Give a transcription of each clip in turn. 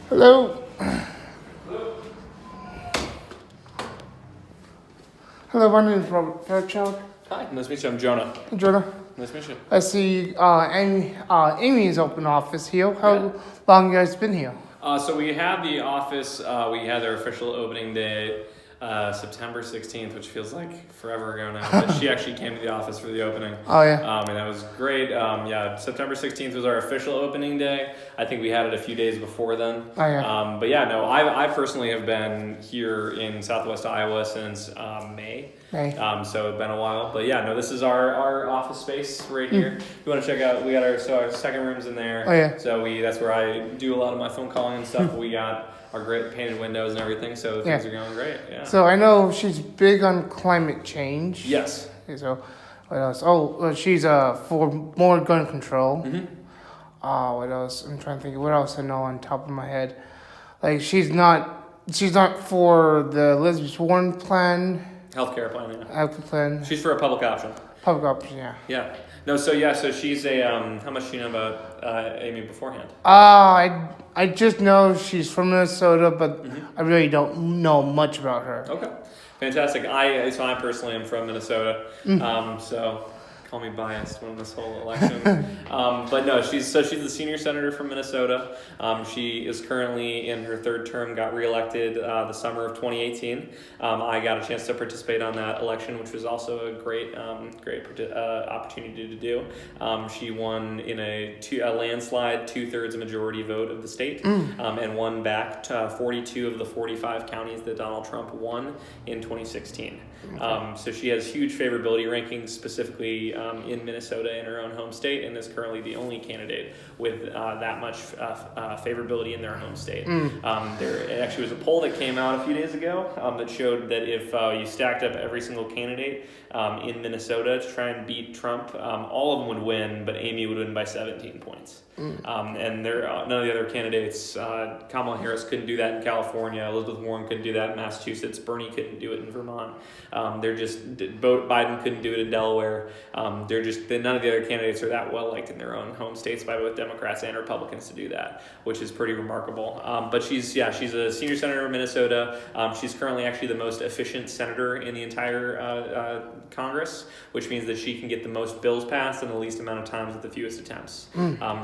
Hello. Hello, my name is Robert Fairchild. Hi, nice to meet you. I'm Jonah. Hey, Jonah. Nice to meet you. I see Amy's open office here. How long you guys been here? So we had the office, we had our official opening day September 16th, which feels like forever ago now. But she actually came to the office for the opening. Oh, yeah. And that was great. September 16th was our official opening day. I think we had it a few days before then. Oh, yeah. But yeah, no, I personally have been here in Southwest Iowa since May. Hey. So it's been a while. But yeah, no, this is our office space right here. If you want to check out, we got our second room's in there. Oh, yeah. So that's where I do a lot of my phone calling and stuff. But we got our great painted windows and everything, so things are going great. Yeah. So I know she's big on climate change. Yes. Okay, so what else? Oh, she's for more gun control. Mm-hmm. What else? I'm trying to think. What else I know on top of my head? Like she's not for the Elizabeth Warren plan. Healthcare plan. Yeah. Health plan. She's for a public option. Public option. Yeah. Yeah. No. So she's a. How much do you know about Amy beforehand? I just know she's from Minnesota, but I really don't know much about her. Okay, fantastic. I personally am from Minnesota, so call me biased on this whole election. But no, she's the senior senator from Minnesota. She is currently in her third term. Got reelected the summer of 2018. I got a chance to participate on that election, which was also a great opportunity to do. She won in a landslide 2/3 majority vote of the state, and won back 42 of the 45 counties that Donald Trump won in 2016. So she has huge favorability rankings, specifically in Minnesota in her own home state, and is currently the only candidate with that much favorability in their home state. There actually was a poll that came out a few days ago that showed that if you stacked up every single candidate in Minnesota to try and beat Trump, all of them would win, but Amy would win by 17 points. And none of the other candidates, Kamala Harris couldn't do that in California, Elizabeth Warren couldn't do that in Massachusetts, Bernie couldn't do it in Vermont. Biden couldn't do it in Delaware. None of the other candidates are that well liked in their own home states by both Democrats and Republicans to do that, which is pretty remarkable. But she's a senior senator of Minnesota. She's currently actually the most efficient senator in the entire Congress, which means that she can get the most bills passed in the least amount of times with the fewest attempts.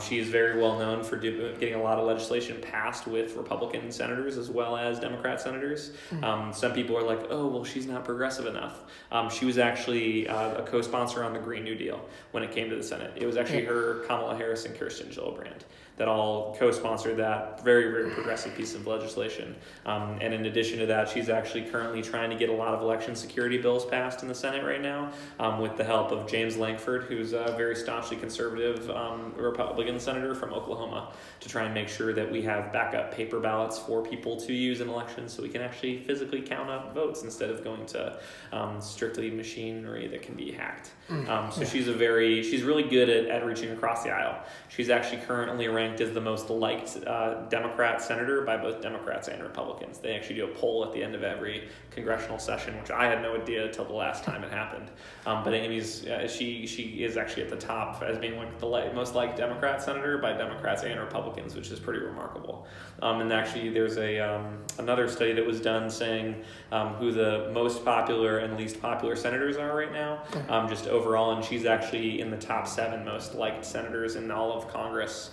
She is very well known for getting a lot of legislation passed with Republican senators as well as Democrat senators. Some people are like, oh, well, she's not progressive enough. She was actually a co-sponsor on the Green New Deal when it came to the Senate. It was actually her, Kamala Harris, and Kirsten Gillibrand that all co-sponsored that very, very progressive piece of legislation. And in addition to that, she's actually currently trying to get a lot of election security bills passed in the Senate right now with the help of James Lankford, who's a very staunchly conservative Republican senator from Oklahoma, to try and make sure that we have backup paper ballots for people to use in elections so we can actually physically count up votes instead of going to strictly machinery that can be hacked. She's really good at reaching across the aisle. She's actually currently ranked as the most liked Democrat senator by both Democrats and Republicans. They actually do a poll at the end of every congressional session, which I had no idea until the last time it happened. But Amy's she is actually at the top as being like the most liked Democrat senator by Democrats and Republicans, which is pretty remarkable. And actually, there's another study that was done saying who the most popular and least popular senators are right now, just overall, and she's actually in the top 7 most liked senators in all of Congress,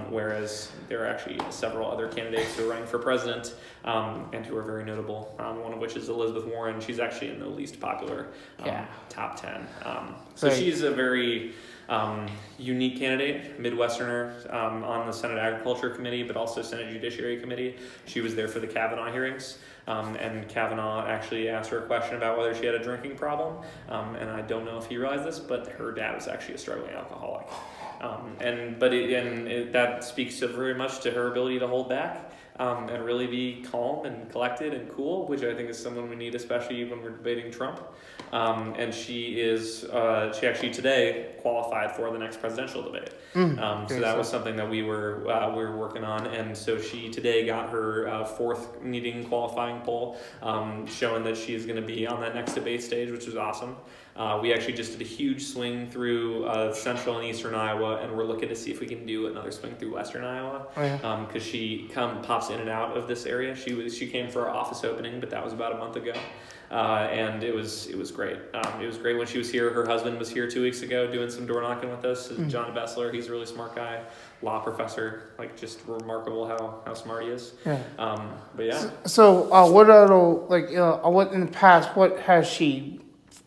whereas there are actually several other candidates who are running for president and who are very notable, one of which is Elizabeth Warren. She's actually in the least popular top 10. So she's a very unique candidate, Midwesterner, on the Senate Agriculture Committee, but also Senate Judiciary Committee. She was there for the Kavanaugh hearings, and Kavanaugh actually asked her a question about whether she had a drinking problem, and I don't know if he realized this, but her dad was actually a struggling alcoholic. That speaks to very much to her ability to hold back and really be calm and collected and cool, which I think is someone we need, especially when we're debating Trump. And she actually today qualified for the next presidential debate. So that was something that we were working on, and so she today got her fourth meeting qualifying poll, showing that she is going to be on that next debate stage, which is awesome. We actually just did a huge swing through central and eastern Iowa, and we're looking to see if we can do another swing through western Iowa. Oh, yeah. Because she pops in and out of this area. She came for our office opening, but that was about a month ago. And it was great. It was great when she was here. Her husband was here 2 weeks ago doing some door knocking with us. John Bessler, he's a really smart guy, law professor, like just remarkable how smart he is. Yeah. But yeah. So, what other, like, what in the past, what has she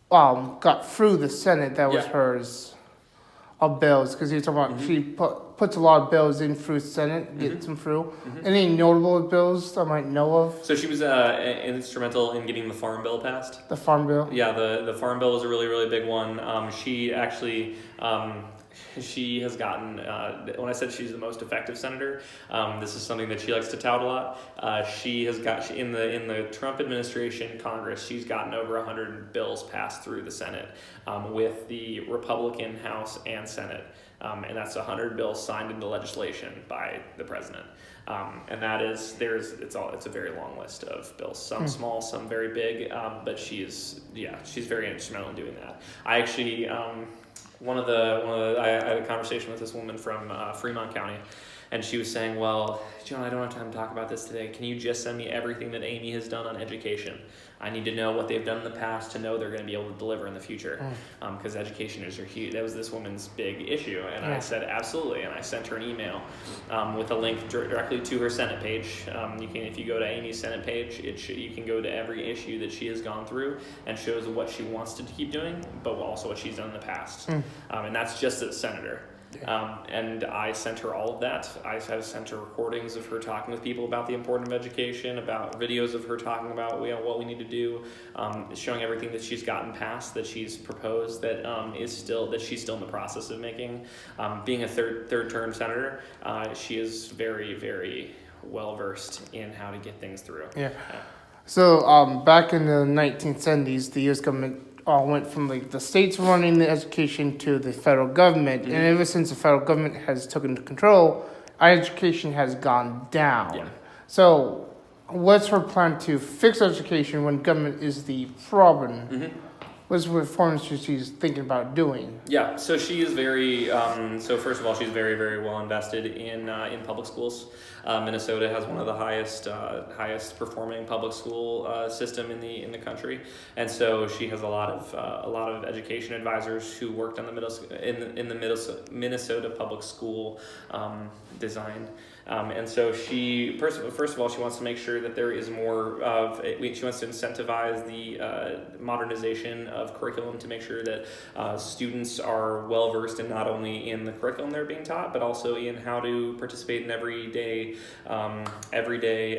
got through the Senate that was hers of bills? Because you're talking about she puts a lot of bills in through the Senate, gets them through. Any notable bills I might know of? So she was instrumental in getting the Farm Bill passed. The Farm Bill? Yeah, the Farm Bill was a really, really big one. She actually, she has gotten, when I said she's the most effective senator, this is something that she likes to tout a lot. She has got, in the Trump administration Congress, she's gotten over 100 bills passed through the Senate with the Republican House and Senate. And that's 100 bills signed into legislation by the president. And that is, it's a very long list of bills, some small, some very big, but she's very instrumental in doing that. I actually, I had a conversation with this woman from Fremont County, and she was saying, well, John, I don't have time to talk about this today. Can you just send me everything that Amy has done on education? I need to know what they've done in the past to know they're going to be able to deliver in the future, because education is huge. That was this woman's big issue, and I said absolutely, and I sent her an email with a link directly to her Senate page. If you go to Amy's Senate page, you can go to every issue that she has gone through and shows what she wants to keep doing, but also what she's done in the past, and that's just as senator. And I sent her all of that. I have sent her recordings of her talking with people about the importance of education, about videos of her talking about what we need to do, showing everything that she's gotten past, that she's proposed, that she's still in the process of making. Being a third term senator, she is very, very well versed in how to get things through. Yeah. So back in the 1970s, the U.S. government went from like the states running the education to the federal government, and ever since the federal government has taken control, our education has gone down. Yeah. So, what's her plan to fix education when government is the problem? What's reforms she's thinking about doing? Yeah, so she is very. So first of all, she's very, very well invested in public schools. Minnesota has one of the highest performing public school system in the country, and so she has a lot of education advisors who worked on the Minnesota public school design. And so she, first of all, she wants to make sure that there is more of, she wants to incentivize the modernization of curriculum to make sure that students are well versed in not only in the curriculum they're being taught, but also in how to participate in everyday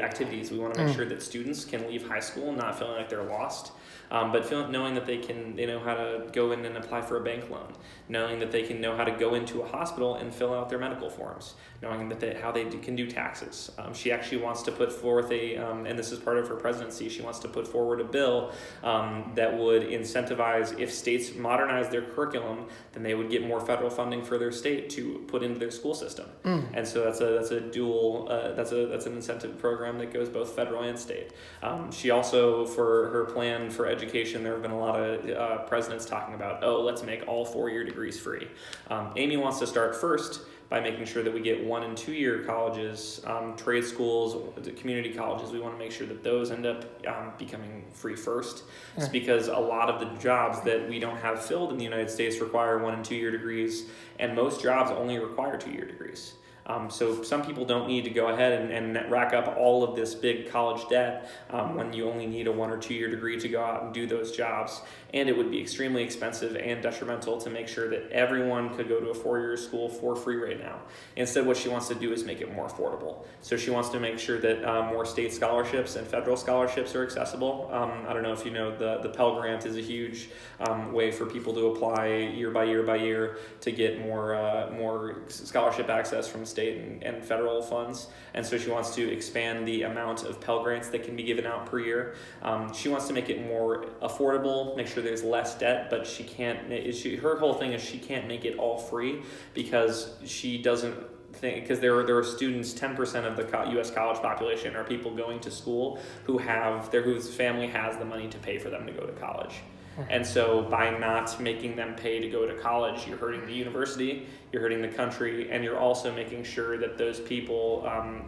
activities. We want to make sure that students can leave high school not feeling like they're lost. But knowing that they know how to go in and apply for a bank loan, knowing that they can know how to go into a hospital and fill out their medical forms, knowing that how they can do taxes. She actually wants to put forth and this is part of her presidency, she wants to put forward a bill that would incentivize, if states modernize their curriculum, then they would get more federal funding for their state to put into their school system. And so that's a dual, that's an incentive program that goes both federal and state. She also, for her plan for education, there have been a lot of presidents talking about, let's make all 4-year degrees free. Amy wants to start first by making sure that we get 1- and 2-year colleges, trade schools, community colleges. We want to make sure that those end up becoming free first. It's because a lot of the jobs that we don't have filled in the United States require 1- and 2-year degrees, and most jobs only require 2-year degrees. So some people don't need to go ahead and rack up all of this big college debt when you only need a 1- or 2-year degree to go out and do those jobs. And it would be extremely expensive and detrimental to make sure that everyone could go to a 4-year school for free right now. Instead, what she wants to do is make it more affordable. So she wants to make sure that more state scholarships and federal scholarships are accessible. I don't know if you know, the Pell Grant is a huge way for people to apply year by year to get more scholarship access from state and federal funds. And so she wants to expand the amount of Pell Grants that can be given out per year. She wants to make it more affordable, make sure there's less debt, but she can't. Her whole thing is she can't make it all free because she doesn't think, because there are students, 10% of the U.S. college population are people going to school whose family has the money to pay for them to go to college. And so by not making them pay to go to college, you're hurting the university, you're hurting the country, and you're also making sure that those people,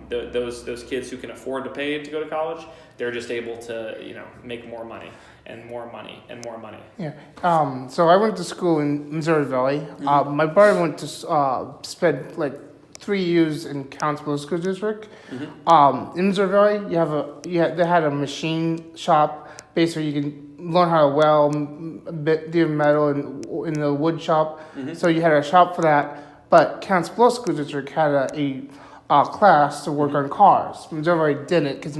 those kids who can afford to pay to go to college, they're just able to, make more money and more money and more money. Yeah. So I went to school in Missouri Valley. Mm-hmm. My brother went to spend like 3 years in Council School District. Mm-hmm. In Missouri Valley, they had a machine shop. Basically, you can learn how to weld, do metal in the wood shop. Mm-hmm. So you had a shop for that. But Council School District had a class to work on cars. Missouri Valley didn't because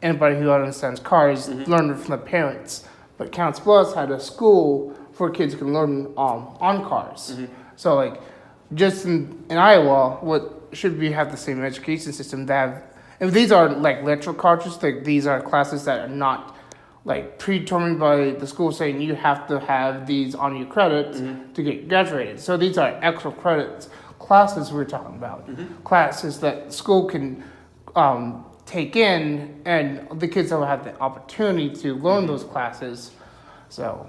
anybody who understands cars learned it from the parents. But Council Bluffs had a school for kids who can learn on cars. So like, just in Iowa, what should we have the same education system that have, and these are like electrical classes, like these are classes that are not like predetermined by the school saying you have to have these on your credits to get graduated. So these are extra credits classes we're talking about, classes that school can take in, and the kids will have the opportunity to learn those classes. So,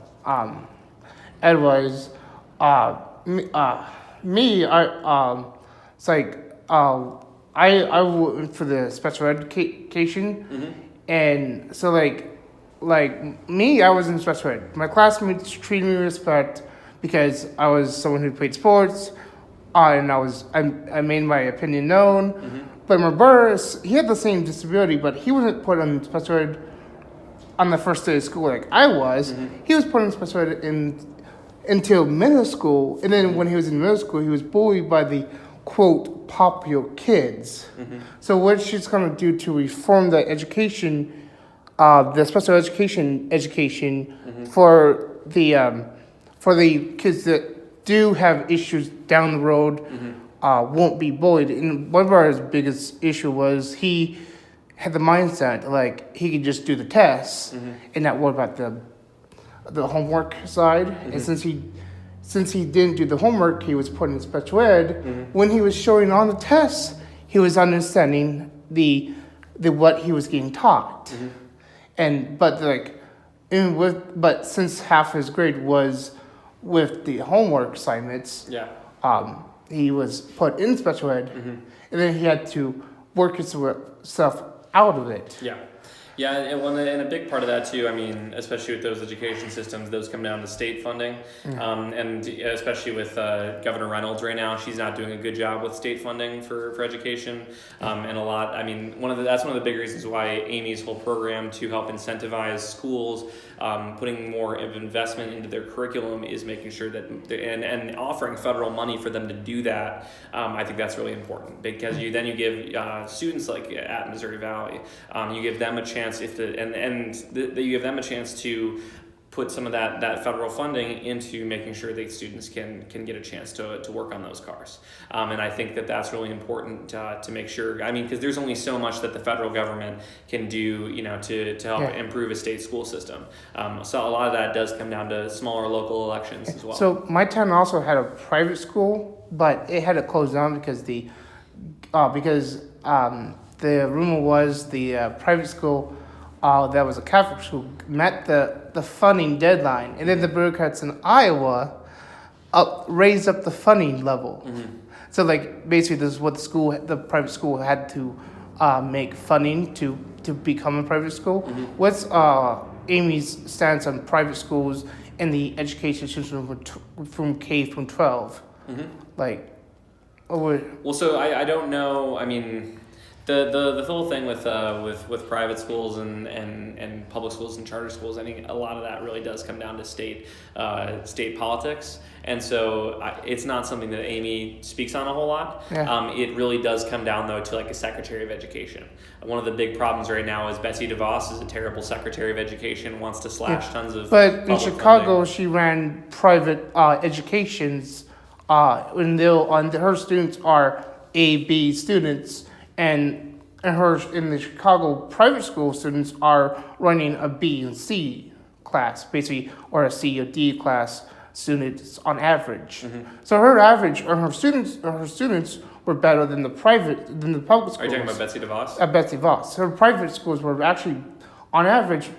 otherwise, it's like I went for the special education, and so like me, I was in special ed. My classmates treated me with respect because I was someone who played sports, and I made my opinion known. But my brother, he had the same disability, but he wasn't put on special ed on the first day of school like I was. He was put on special ed until middle school, and then when he was in middle school, he was bullied by the quote popular kids. So what she's gonna do to reform the education, the special education for the kids that do have issues down the road. Won't be bullied. And one of our biggest issue was he had the mindset like he could just do the tests and not worry about the homework side. And since he didn't do the homework, he was put in special ed. When he was showing on the tests, he was understanding the what he was getting taught. But since half his grade was with the homework assignments, he was put in special ed, and then he had to work himself out of it. Yeah, and a big part of that too, I mean, especially with those education systems, those come down to state funding. And especially with Governor Reynolds right now, she's not doing a good job with state funding for education. And that's one of the big reasons why Amy's whole program to help incentivize schools putting more of investment into their curriculum is making sure that, and offering federal money for them to do that. I think that's really important because you give students like at Missouri Valley, you give them a chance you give them a chance to put some of that federal funding into making sure that students can get a chance to work on those cars. And I think that's really important to make sure, because there's only so much that the federal government can do, to help improve a state school system. So a lot of that does come down to smaller local elections as well. So my town also had a private school, but it had to close down because the rumor was the private school that was a Catholic school met the funding deadline, and then the bureaucrats in Iowa raised up the funding level. So like basically this is what the private school had to make funding to become a private school. What's Amy's stance on private schools and the education system from K through 12? So I don't know. The whole thing with private schools and public schools and charter schools, I think a lot of that really does come down to state politics, and so it's not something that Amy speaks on a whole lot. It really does come down though to like a Secretary of Education. One of the big problems right now is Betsy DeVos is a terrible Secretary of Education, wants to slash tons of. But in Chicago, she ran private educations, and her students are A-B students. And in the Chicago private school students are running a B and C class, basically, or a C or D class students on average. So her average, or her students were better than the public schools. Are you talking about Betsy DeVos? Betsy DeVos. Her private schools were actually, on average,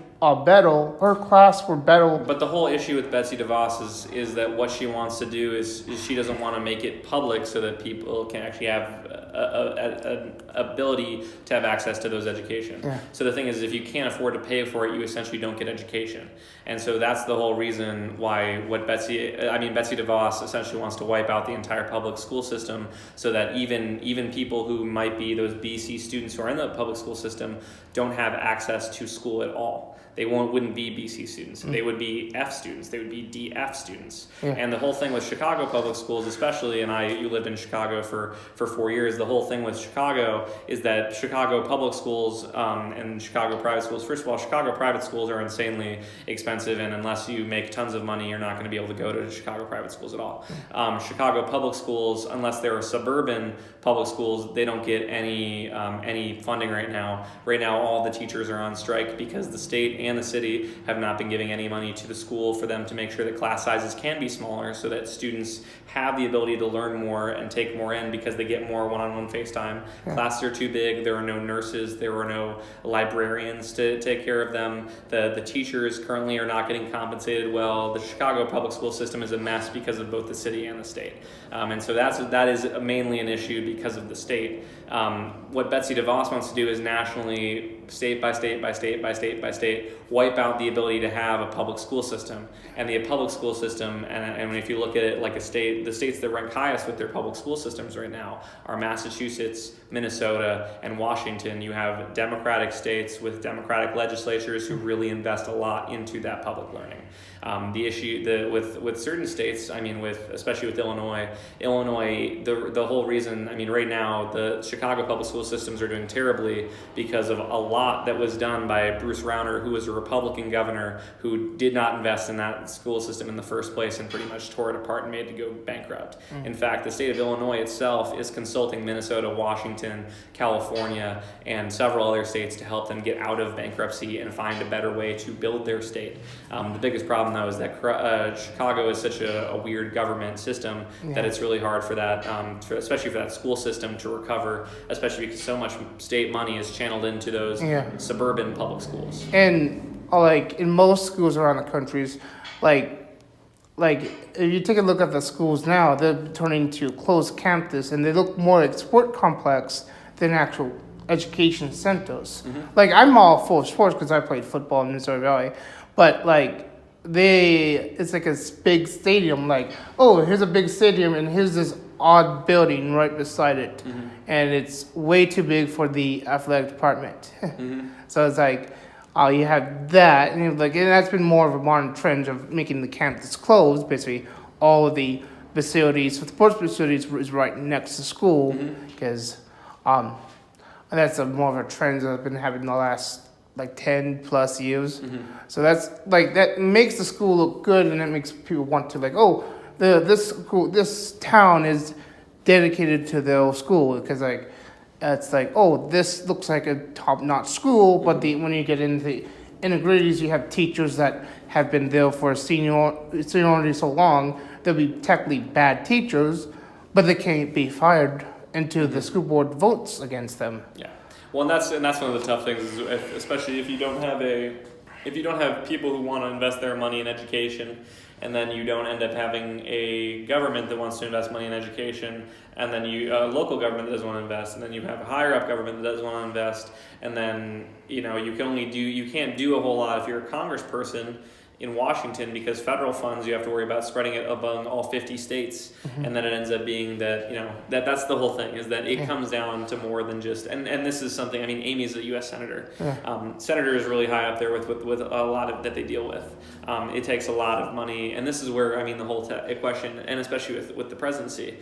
her class were better. But the whole issue with Betsy DeVos is that what she wants to do is she doesn't want to make it public so that people can actually have an ability to have access to those education. Yeah. So the thing is, if you can't afford to pay for it, you essentially don't get education. And so that's the whole reason why Betsy DeVos essentially wants to wipe out the entire public school system, so that even people who might be those BC students who are in the public school system don't have access to school at all. They wouldn't be BC students. They would be F students. They would be DF students. Yeah. And the whole thing with Chicago public schools, especially, you lived in Chicago for 4 years. The whole thing with Chicago is that Chicago public schools and Chicago private schools. First of all, Chicago private schools are insanely expensive, and unless you make tons of money, you're not going to be able to go to Chicago private schools at all. Chicago public schools, unless they're suburban public schools, they don't get any funding right now. Right now, all the teachers are on strike because the state and the city have not been giving any money to the school for them to make sure that class sizes can be smaller, so that students have the ability to learn more and take more in because they get more one-on-one face time. Yeah. Classes are too big. There are no nurses. There are no librarians to take care of them. The teachers currently are not getting compensated well. The Chicago public school system is a mess because of both the city and the state. And so that is mainly an issue because of the state. What Betsy DeVos wants to do is nationally, state by state by state by state by state, wipe out the ability to have a public school system. And the public school system, and if you look at it like a state, the states that rank highest with their public school systems right now are Massachusetts, Minnesota, and Washington. You have Democratic states with Democratic legislatures who really invest a lot into that public learning. The issue with certain states, especially with Illinois, the whole reason, right now the Chicago public school systems are doing terribly because of a lot that was done by Bruce Rauner, who was a Republican governor who did not invest in that school system in the first place and pretty much tore it apart and made it go bankrupt. In fact, the state of Illinois itself is consulting Minnesota, Washington, California, and several other states to help them get out of bankruptcy and find a better way to build their state. The biggest problem though is that Chicago is such a weird government system that it's really hard for that, especially for that school system to recover, especially because so much state money is channeled into those suburban public schools. And in most schools around the countries, if you take a look at the schools now, they're turning into closed campus, and they look more like sport complex than actual education centers. Mm-hmm. I'm all for sports because I played football in Missouri Valley, but it's like a big stadium. Here's a big stadium, and here's this odd building right beside it, and it's way too big for the athletic department. So it's you have that, and and that's been more of a modern trend of making the campus closed. Basically, all of the facilities, the sports facilities, is right next to school, because and that's more of a trend that I've been having the last 10 plus years. So that's that makes the school look good, and that makes people want to this town is dedicated to their school, because this looks like a top-notch school, but when you get into the integrities, you have teachers that have been there for seniority so long, they'll be technically bad teachers, but they can't be fired until the school board votes against them. Yeah. Well, and that's one of the tough things, especially if you don't have people who want to invest their money in education, and then you don't end up having a government that wants to invest money in education, and then a local government that doesn't want to invest, and then you have a higher up government that doesn't want to invest, and then you can't do a whole lot if you're a congressperson in Washington, because federal funds, you have to worry about spreading it among all 50 states, and then it ends up being that that's the whole thing, is that it comes down to more than just, and this is something, Amy's a U.S. senator. Senator is really high up there with a lot of that they deal with. It takes a lot of money, and this is where the whole question, and especially with the presidency,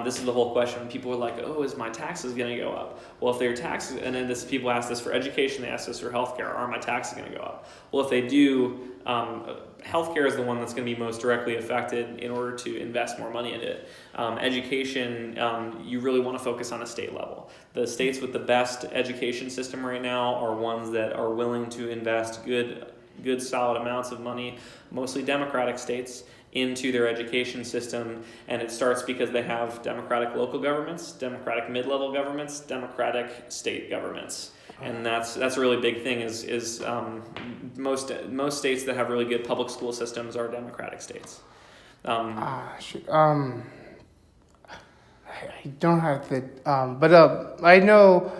this is the whole question. People are like, is my taxes going to go up? Well, if their taxes, and then people ask this for education, they ask this for healthcare, are my taxes going to go up? Well, if they do, healthcare is the one that's going to be most directly affected in order to invest more money into it. Education, you really want to focus on a state level. The states with the best education system right now are ones that are willing to invest good solid amounts of money, mostly Democratic states, into their education system, and it starts because they have democratic local governments, democratic mid-level governments, democratic state governments. And that's a really big thing. Is most states that have really good public school systems are democratic states. I don't have the but I know.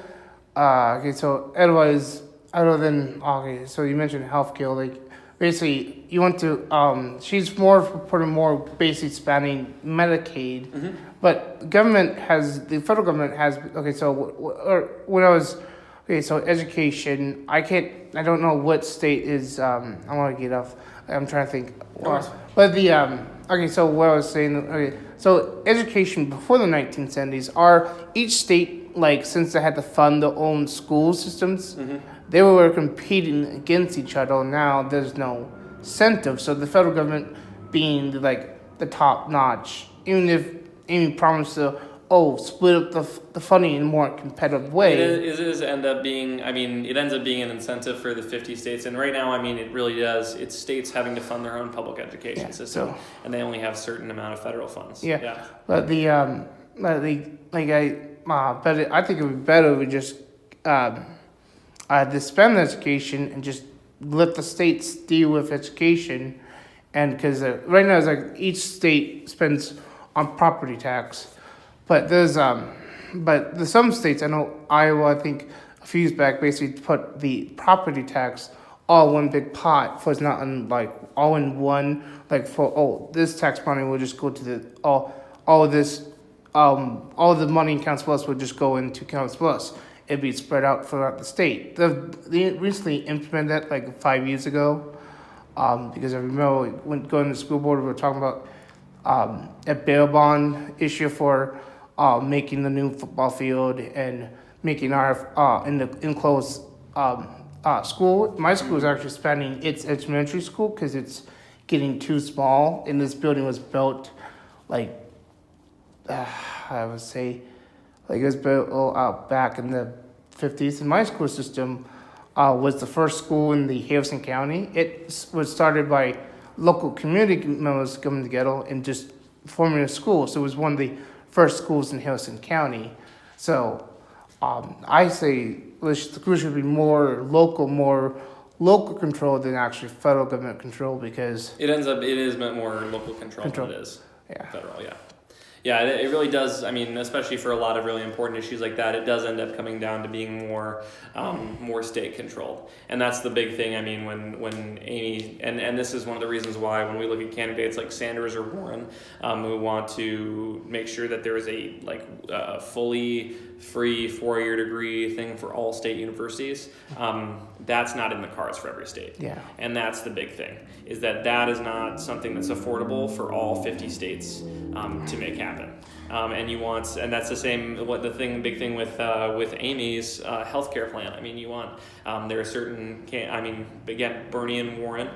Okay, so otherwise, other than okay, so you mentioned healthcare, like basically you want to. She's more putting more basically spanning Medicaid, but the federal government has okay. So when I was okay, so education, I don't know what state is. I want to get off. I'm trying to think. But the okay, so what I was saying. Okay, so education before the 1970s, each state, like since they had to fund their own school systems, they were competing against each other. Now there's no incentive, so the federal government being the top notch, even if Amy promised to split up the funding in a more competitive way. It ends up being an incentive for the 50 states, and right now, it really does. It's states having to fund their own public education system, and they only have a certain amount of federal funds. But but I think it would be better if we just disband education and just let the states deal with education, and because right now it's like each state spends on property tax. But there's some states, I know Iowa, I think a few years back, basically put the property tax all one big pot, for it's not all in one, this tax money will just go to all the money in Counts Plus will just go into Counts Plus. It'd be spread out throughout the state. They recently implemented that 5 years ago, because I remember when going to the school board, we were talking about a bail bond issue for making the new football field and making our in the enclosed school. My school is actually expanding its elementary school because it's getting too small, and this building was built I would say it was built out back in the 50s. And my school system was the first school in the Harrison County. It was started by local community members coming together and just forming a school. So it was one of the first schools in Harrison County. So I say the school should be more local control than actually federal government control, because it is more local control than it is federal. Yeah, it really does. Especially for a lot of really important issues like that, it does end up coming down to being more state controlled, and that's the big thing. When Amy, and this is one of the reasons why when we look at candidates like Sanders or Warren, who want to make sure that there is a fully free 4-year degree thing for all state universities, that's not in the cards for every state. Yeah, and that's the big thing, is that is not something that's affordable for all 50 states to make happen. And that's the big thing with Amy's healthcare plan. You want there are certain again, Bernie and Warren,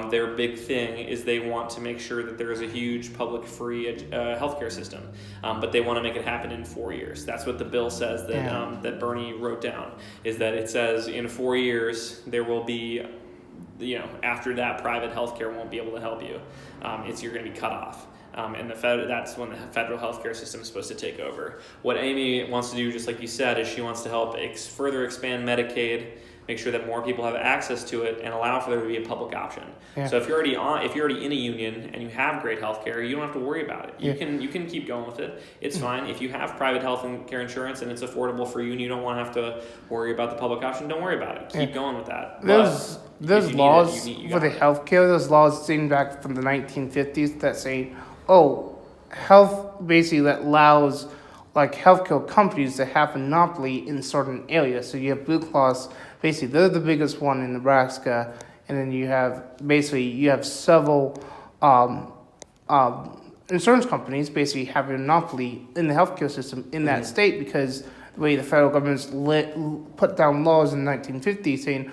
their big thing is they want to make sure that there is a huge public free healthcare system, but they want to make it happen in 4 years. That's what the bill says that Bernie wrote down, is that it says in 4 years there will be, after that, private healthcare won't be able to help you. You're going to be cut off. And that's when the federal healthcare system is supposed to take over. What Amy wants to do, just like you said, is she wants to help further expand Medicaid, make sure that more people have access to it, and allow for there to be a public option. Yeah. So if you're already in a union and you have great health care, you don't have to worry about it. You can keep going with it. It's fine. If you have private health care insurance and it's affordable for you and you don't want to have to worry about the public option, don't worry about it. Keep going with that. There's laws for the health care. There's laws dating back from the 1950s that say, health basically that allows healthcare companies to have a monopoly in certain areas. So you have Blue Cross, basically they're the biggest one in Nebraska, and then you have several insurance companies basically have a monopoly in the healthcare system in that state, because the way the federal government's put down laws in the 1950s saying,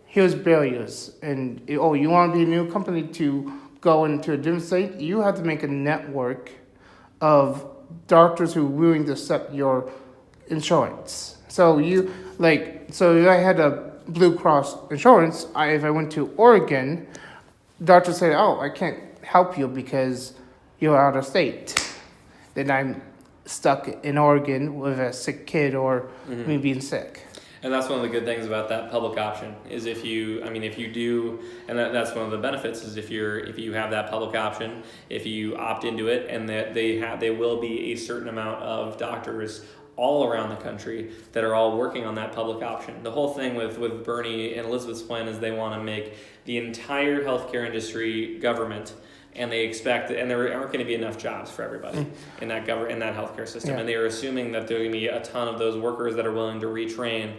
here's barriers, and you want to be a new company to go into a different state, you have to make a network of doctors who are willing to accept your insurance. So if I had a Blue Cross insurance, if I went to Oregon, doctors say, I can't help you because you're out of state. Then I'm stuck in Oregon with a sick kid or me being sick. And that's one of the good things about that public option is if you do, and that's one of the benefits is if you have that public option, if you opt into it, and that they will be a certain amount of doctors all around the country that are all working on that public option. The whole thing with Bernie and Elizabeth's plan is they want to make the entire healthcare industry government, and they expect, and there aren't going to be enough jobs for everybody in that healthcare system, and they are assuming that there are going to be a ton of those workers that are willing to retrain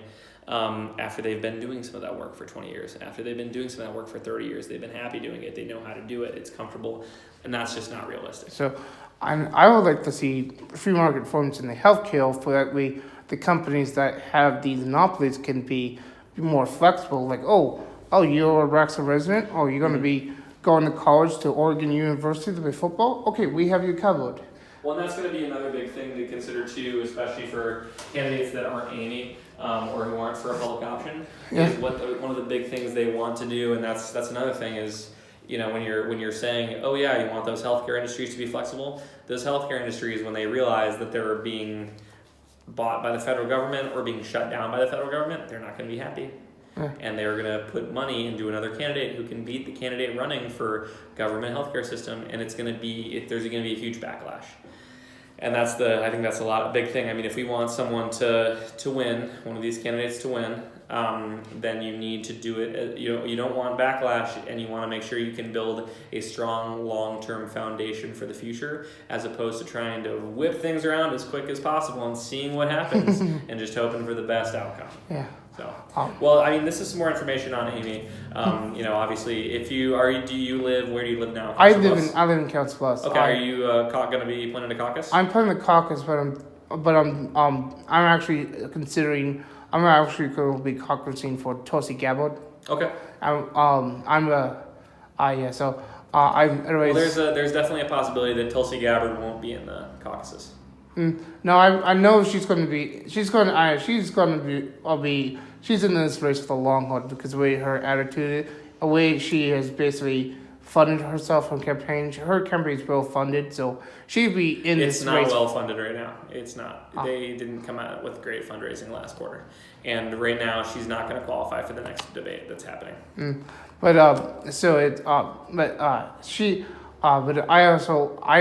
after they've been doing some of that work for 20 years, after they've been doing some of that work for 30 years, they've been happy doing it, they know how to do it, it's comfortable, and that's just not realistic. So I would like to see free market forms in the healthcare for that way the companies that have these monopolies can be more flexible. Like, oh, you're a Wrexham resident. Oh, you're going to be going to college to Oregon University to play football? Okay, we have you covered. Well, and that's going to be another big thing to consider too, especially for candidates that aren't Amy or who aren't for a public option. Is one of the big things they want to do, and that's another thing is, when you're saying, oh yeah, you want those healthcare industries to be flexible. Those healthcare industries, when they realize that they're being bought by the federal government or being shut down by the federal government, they're not going to be happy. And they're going to put money into another candidate who can beat the candidate running for government healthcare system, and there's going to be a huge backlash. And I think that's a big thing. I mean, if we want someone to win, one of these candidates to win, then you need to do it. You don't want backlash, and you want to make sure you can build a strong long-term foundation for the future, as opposed to trying to whip things around as quick as possible and seeing what happens and just hoping for the best outcome. Yeah. So, well, I mean, this is some more information on Amy. Obviously, where do you live now? I live in Council Bluffs. Okay, are you going to be planning to caucus? I'm planning to caucus, but I'm actually considering. I'm actually going to be caucusing for Tulsi Gabbard. Okay. Anyways. Well, there's definitely a possibility that Tulsi Gabbard won't be in the caucuses. No, I know she's going to be. She's in this race for the long haul because the way her attitude, the way she has basically funded herself from campaign. Her campaign is well funded, so she'd be in this race. It's not well funded right now. It's not. They didn't come out with great fundraising last quarter, and right now she's not going to qualify for the next debate that's happening. But I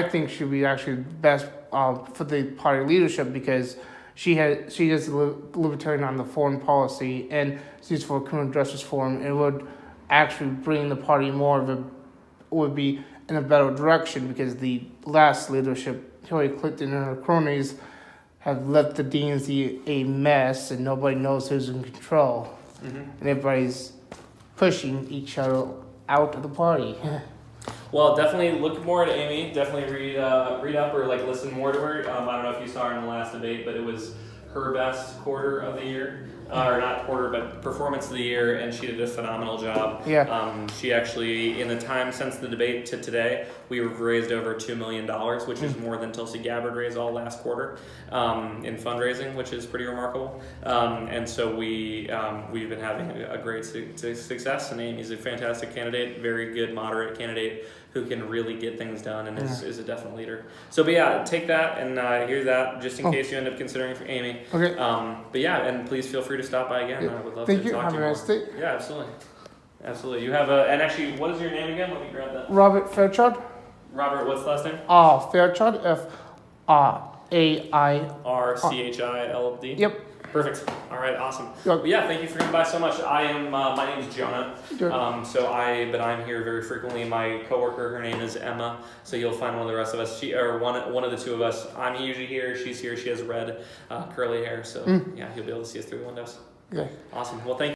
think she'd be actually best for the party leadership because she is libertarian on the foreign policy and she's for criminal justice reform, and it would actually bring the party would be in a better direction because the last leadership, Hillary Clinton and her cronies, have left the DNC a mess and nobody knows who's in control. And everybody's pushing each other out of the party. Well, definitely look more at Amy. Definitely read up or listen more to her. I don't know if you saw her in the last debate, but it was her best quarter of the year, or not quarter, but performance of the year, and she did a phenomenal job. Yeah. She actually, in the time since the debate to today, we've raised over $2 million, which is more than Tulsi Gabbard raised all last quarter in fundraising, which is pretty remarkable. And so we've been having a great success, and Amy's a fantastic candidate, very good, moderate candidate who can really get things done and is a definite leader. So, but yeah, take that and here's that just in case you end up considering for Amy. Okay. But yeah, and please feel free to stop by again. I would love to talk to you more. Have a nice day. Yeah, absolutely. Absolutely. You have and actually, what is your name again? Let me grab that. Robert Fairchild. Robert, what's the last name? Fairchild, FAIRCHILD. Yep. Perfect. All right, awesome. Yep. Well, yeah, thank you for coming by so much. I am. My name is Jonah. Good. But I'm here very frequently. My coworker, her name is Emma. So you'll find one of the rest of us. One of the two of us. I'm usually here. She's here. She has red, curly hair. So yeah, you'll be able to see us through the windows. Okay. Awesome. Well, thank you.